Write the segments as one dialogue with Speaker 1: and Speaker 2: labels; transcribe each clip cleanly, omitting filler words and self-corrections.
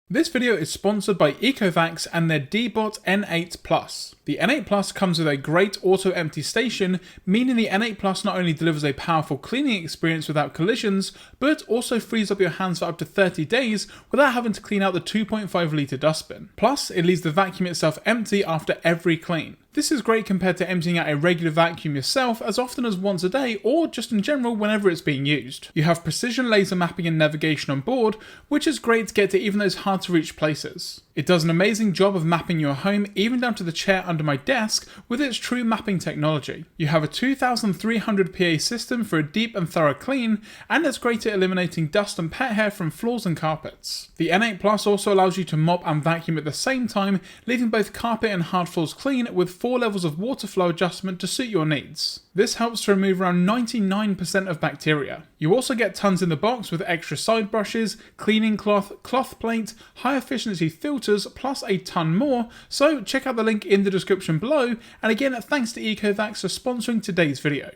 Speaker 1: This video is sponsored by Ecovacs and their Dbot N8 Plus. The N8 Plus comes with a great auto-empty station, meaning the N8 Plus not only delivers a powerful cleaning experience without collisions, but also frees up your hands for up to 30 days without having to clean out the 2.5 litre dustbin. Plus, it leaves the vacuum itself empty after every clean. This is great compared to emptying out a regular vacuum yourself as often as once a day or just in general whenever it's being used. You have precision laser mapping and navigation on board, which is great to get to even those hard to reach places. It does an amazing job of mapping your home even down to the chair under my desk with its true mapping technology. You have a 2300 PA system for a deep and thorough clean, and it's great at eliminating dust and pet hair from floors and carpets. The N8 Plus also allows you to mop and vacuum at the same time, leaving both carpet and hard floors clean with 4 levels of water flow adjustment to suit your needs. This helps to remove around 99% of bacteria. You also get tons in the box with extra side brushes, cleaning cloth, cloth plate, high efficiency filters, plus a ton more, so check out the link in the description below, and again thanks to Ecovacs for sponsoring today's video.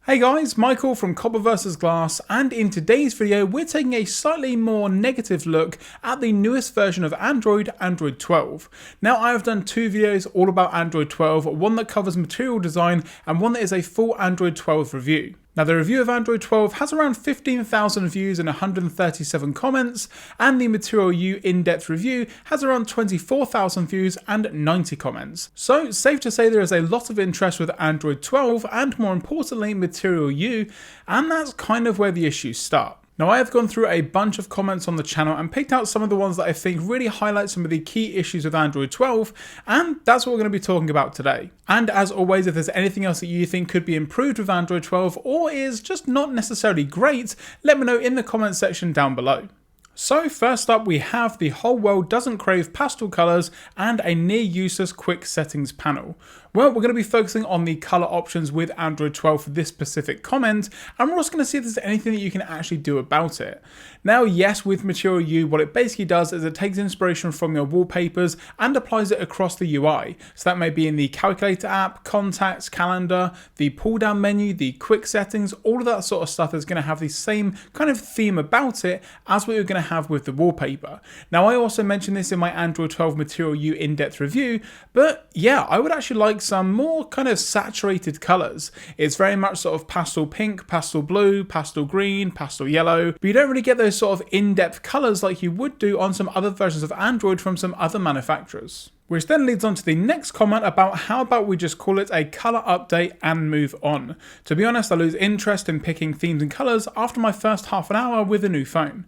Speaker 1: Hey guys, Michael from Copper vs Glass, and in today's video we're taking a slightly more negative look at the newest version of Android, Android 12. Now I have done two videos all about Android 12, one that covers material design and one that is a full Android 12 review. Now the review of Android 12 has around 15,000 views and 137 comments, and the Material U in-depth review has around 24,000 views and 90 comments. So safe to say there is a lot of interest with Android 12 and more importantly Material U, and that's kind of where the issues start. Now I have gone through a bunch of comments on the channel and picked out some of the ones that I think really highlight some of the key issues with Android 12, and that's what we're going to be talking about today. And as always, if there's anything else that you think could be improved with Android 12 or is just not necessarily great, let me know in the comment section down below. So first up we have the whole world doesn't crave pastel colours and a near useless quick settings panel. Well, we're going to be focusing on the colour options with Android 12 for this specific comment, and we're also going to see if there's anything that you can actually do about it. Now yes, with Material U, what it basically does is it takes inspiration from your wallpapers and applies it across the UI. So that may be in the calculator app, contacts, calendar, the pull down menu, the quick settings, all of that sort of stuff is going to have the same kind of theme about it as what you're going to have with the wallpaper. Now I also mentioned this in my Android 12 Material U in-depth review, but yeah, I would actually like some more kind of saturated colours. It's very much sort of pastel pink, pastel blue, pastel green, pastel yellow, but you don't really get those sort of in-depth colours like you would do on some other versions of Android from some other manufacturers. Which then leads on to the next comment about how about we just call it a colour update and move on. To be honest, I lose interest in picking themes and colours after my first half an hour with a new phone.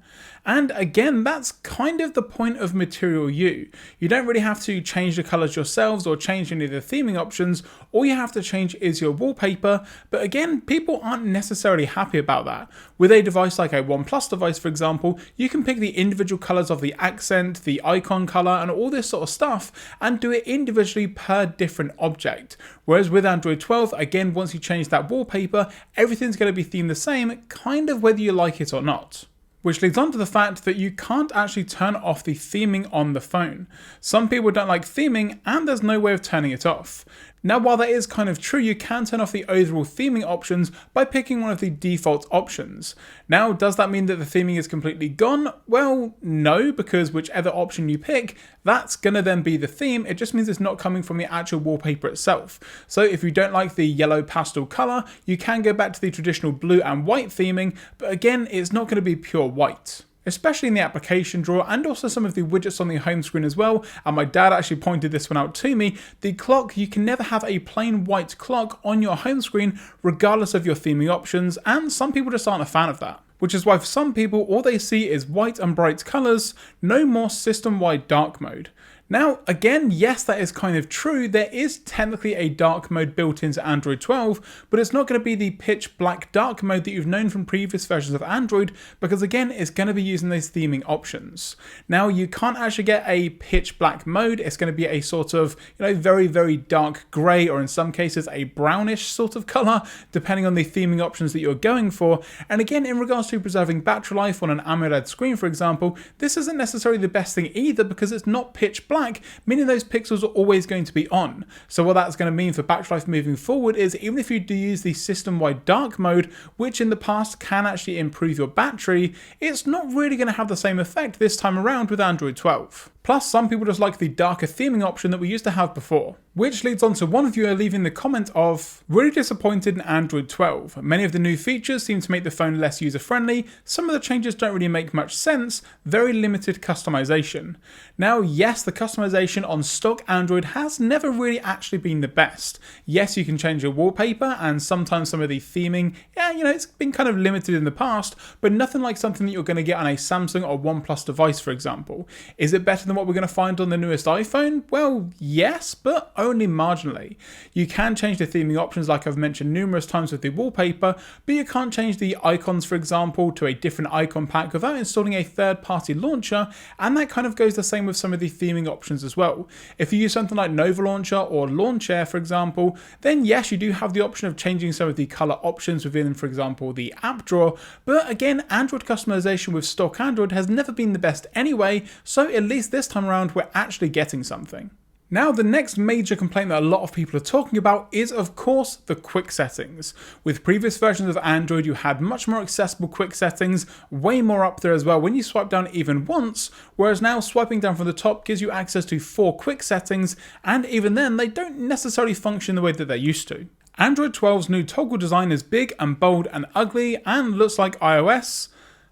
Speaker 1: And again, that's kind of the point of Material U. You don't really have to change the colours yourselves or change any of the theming options. All you have to change is your wallpaper, but again, people aren't necessarily happy about that. With a device like a OnePlus device, for example, you can pick the individual colours of the accent, the icon colour, and all this sort of stuff, and do it individually per different object. Whereas with Android 12, again, once you change that wallpaper, everything's going to be themed the same, kind of whether you like it or not. Which leads on to the fact that you can't actually turn off the theming on the phone. Some people don't like theming and there's no way of turning it off. Now while that is kind of true, you can turn off the overall theming options by picking one of the default options. Now does that mean that the theming is completely gone? Well no, because whichever option you pick, that's gonna then be the theme. It just means it's not coming from the actual wallpaper itself. So if you don't like the yellow pastel colour, you can go back to the traditional blue and white theming, but again it's not going to be pure white. Especially in the application drawer and also some of the widgets on the home screen as well, and my dad actually pointed this one out to me. The clock, you can never have a plain white clock on your home screen regardless of your theming options, and some people just aren't a fan of that. Which is why for some people all they see is white and bright colours, no more system-wide dark mode. Now, again, yes, that is kind of true. There is technically a dark mode built into Android 12, but it's not going to be the pitch black dark mode that you've known from previous versions of Android, because again, it's going to be using those theming options. Now, you can't actually get a pitch black mode. It's going to be a sort of, very, very dark grey, or in some cases, a brownish sort of colour, depending on the theming options that you're going for. And again, in regards to preserving battery life on an AMOLED screen, for example, this isn't necessarily the best thing either, because it's not pitch black. black, meaning those pixels are always going to be on. So what that's going to mean for battery life moving forward is even if you do use the system-wide dark mode, which in the past can actually improve your battery, it's not really going to have the same effect this time around with Android 12. Plus, some people just like the darker theming option that we used to have before. Which leads on to one viewer leaving the comment of, really disappointed in Android 12. Many of the new features seem to make the phone less user-friendly, some of the changes don't really make much sense, very limited customization. Now, yes, the customization on stock Android has never really actually been the best. Yes, you can change your wallpaper, and sometimes some of the theming, it's been kind of limited in the past, but nothing like something that you're going to get on a Samsung or OnePlus device, for example. Is it better than what we're going to find on the newest iPhone? Well, yes, but only marginally. You can change the theming options like I've mentioned numerous times with the wallpaper, but you can't change the icons, for example, to a different icon pack without installing a third-party launcher, and that kind of goes the same with some of the theming options as well. If you use something like Nova Launcher or Launcher, for example, then yes, you do have the option of changing some of the color options within, for example, the app drawer, but again, Android customization with stock Android has never been the best anyway, so at least this time around we're actually getting something. Now, the next major complaint that a lot of people are talking about is, of course, the quick settings. With previous versions of Android, you had much more accessible quick settings, way more up there as well when you swipe down even once, whereas now swiping down from the top gives you access to 4 quick settings, and even then, they don't necessarily function the way that they're used to. Android 12's new toggle design is big and bold and ugly, and looks like iOS.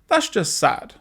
Speaker 1: That's just sad.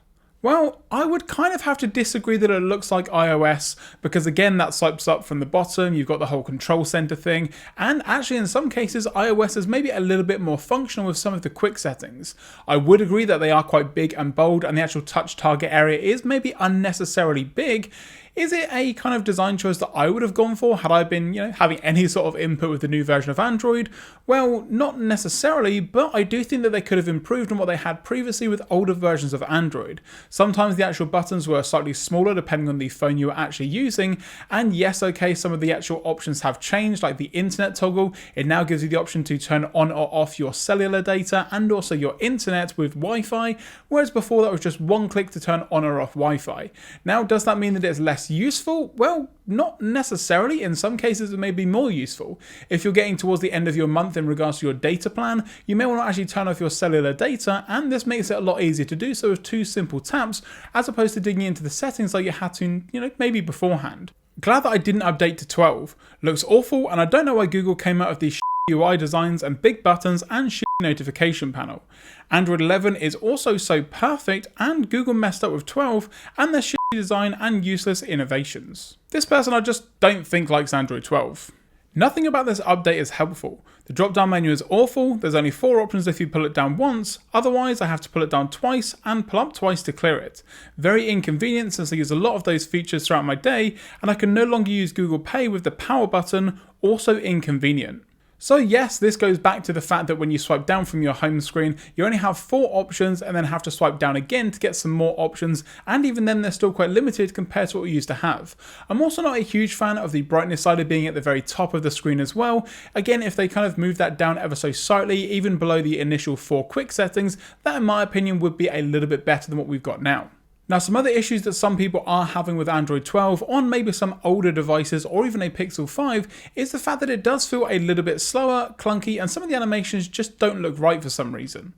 Speaker 1: Well, I would kind of have to disagree that it looks like iOS, because again, that swipes up from the bottom, you've got the whole control center thing, and actually in some cases, iOS is maybe a little bit more functional with some of the quick settings. I would agree that they are quite big and bold, and the actual touch target area is maybe unnecessarily big. Is it a kind of design choice that I would have gone for had I been, having any sort of input with the new version of Android? Well, not necessarily, but I do think that they could have improved on what they had previously with older versions of Android. Sometimes the actual buttons were slightly smaller depending on the phone you were actually using, and yes, okay, some of the actual options have changed, like the internet toggle. It now gives you the option to turn on or off your cellular data and also your internet with Wi-Fi, whereas before that was just one click to turn on or off Wi-Fi. Now, does that mean that it's less useful? Well, not necessarily. In some cases it may be more useful. If you're getting towards the end of your month in regards to your data plan, you may want to actually turn off your cellular data, and this makes it a lot easier to do so with 2 simple taps as opposed to digging into the settings like you had to, maybe beforehand. Glad that I didn't update to 12. Looks awful, and I don't know why Google came out of these UI designs and big buttons and notification panel. Android 11 is also so perfect, and Google messed up with 12 and their shitty design and useless innovations. This person I just don't think likes Android 12. Nothing about this update is helpful. The drop down menu is awful, there's only 4 options if you pull it down once, otherwise I have to pull it down twice and pull up twice to clear it. Very inconvenient since I use a lot of those features throughout my day, and I can no longer use Google Pay with the power button, also inconvenient. So yes, this goes back to the fact that when you swipe down from your home screen, you only have 4 options and then have to swipe down again to get some more options, and even then they're still quite limited compared to what we used to have. I'm also not a huge fan of the brightness slider being at the very top of the screen as well. Again, if they kind of move that down ever so slightly, even below the initial 4 quick settings, that in my opinion would be a little bit better than what we've got now. Now, some other issues that some people are having with Android 12 on maybe some older devices or even a Pixel 5 is the fact that it does feel a little bit slower, clunky, and some of the animations just don't look right for some reason.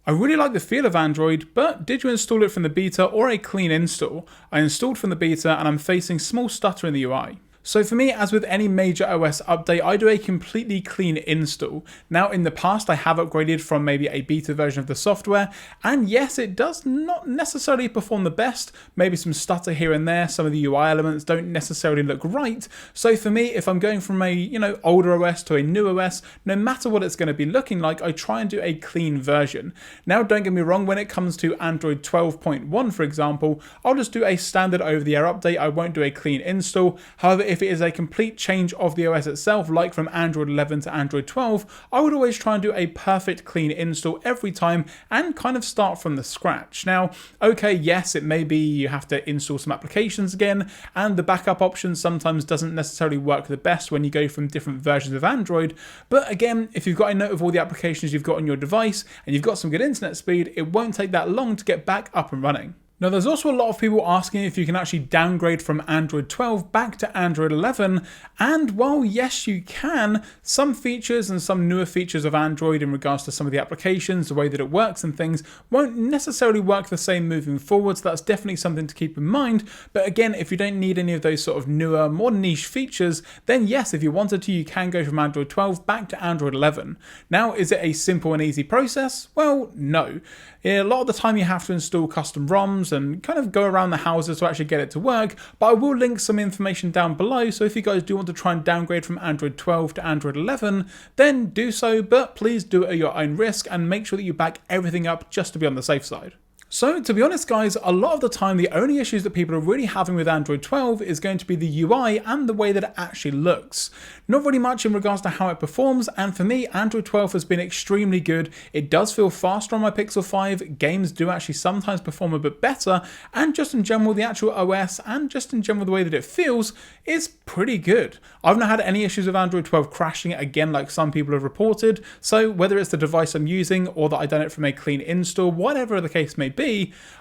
Speaker 1: I really like the feel of Android, but did you install it from the beta or a clean install? I installed from the beta and I'm facing small stutter in the UI. So for me, as with any major OS update, I do a completely clean install. Now in the past, I have upgraded from maybe a beta version of the software, and yes, it does not necessarily perform the best, maybe some stutter here and there, some of the UI elements don't necessarily look right. So for me, if I'm going from a older OS to a new OS, no matter what it's going to be looking like, I try and do a clean version. Now don't get me wrong, when it comes to Android 12.1 for example, I'll just do a standard over-the-air update, I won't do a clean install. However, if it is a complete change of the OS itself, like from Android 11 to Android 12, I would always try and do a perfect clean install every time and kind of start from the scratch. Now, okay, yes, it may be you have to install some applications again, and the backup option sometimes doesn't necessarily work the best when you go from different versions of Android, but again, if you've got a note of all the applications you've got on your device and you've got some good internet speed, it won't take that long to get back up and running. Now, there's also a lot of people asking if you can actually downgrade from Android 12 back to Android 11, and while yes you can, some features and some newer features of Android in regards to some of the applications, the way that it works and things, won't necessarily work the same moving forward, so that's definitely something to keep in mind. But again, if you don't need any of those sort of newer, more niche features, then yes, if you wanted to, you can go from Android 12 back to Android 11. Now, is it a simple and easy process? Well, no. A lot of the time you have to install custom ROMs and kind of go around the houses to actually get it to work, but I will link some information down below, so if you guys do want to try and downgrade from Android 12 to Android 11, then do so, but please do it at your own risk and make sure that you back everything up just to be on the safe side. So, to be honest guys, a lot of the time the only issues that people are really having with Android 12 is going to be the UI and the way that it actually looks. Not really much in regards to how it performs, and for me, Android 12 has been extremely good. It does feel faster on my Pixel 5, games do actually sometimes perform a bit better, and just in general, the actual OS and just in general the way that it feels is pretty good. I've not had any issues with Android 12 crashing again like some people have reported, so whether it's the device I'm using or that I've done it from a clean install, whatever the case may be,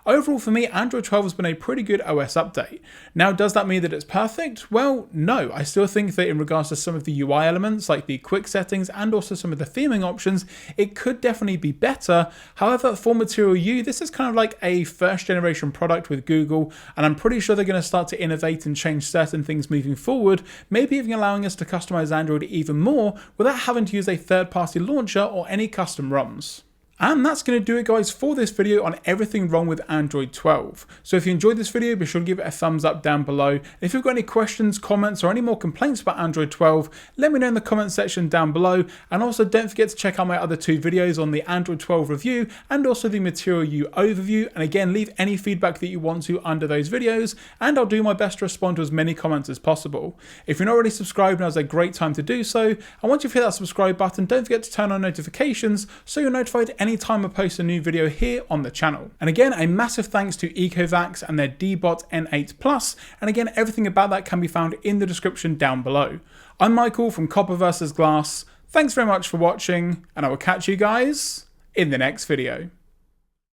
Speaker 1: overall for me, Android 12 has been a pretty good OS update. Now, does that mean that it's perfect? Well, no. I still think that in regards to some of the UI elements, like the quick settings and also some of the theming options, it could definitely be better. However, for Material U, this is kind of like a first generation product with Google, and I'm pretty sure they're going to start to innovate and change certain things moving forward, maybe even allowing us to customize Android even more without having to use a third-party launcher or any custom ROMs. And that's going to do it guys for this video on everything wrong with Android 12. So if you enjoyed this video, be sure to give it a thumbs up down below. And if you've got any questions, comments, or any more complaints about Android 12, let me know in the comment section down below. And also don't forget to check out my other two videos on the Android 12 review and also the Material U overview. And again, leave any feedback that you want to under those videos, and I'll do my best to respond to as many comments as possible. If you're not already subscribed, now's a great time to do so. And once you've hit that subscribe button, don't forget to turn on notifications so you're notified any time I post a new video here on the channel. And again, a massive thanks to Ecovacs and their D-Bot N8 Plus, and again, everything about that can be found in the description down below. I'm Michael from Copper vs Glass. Thanks very much for watching, and I will catch you guys in the next video.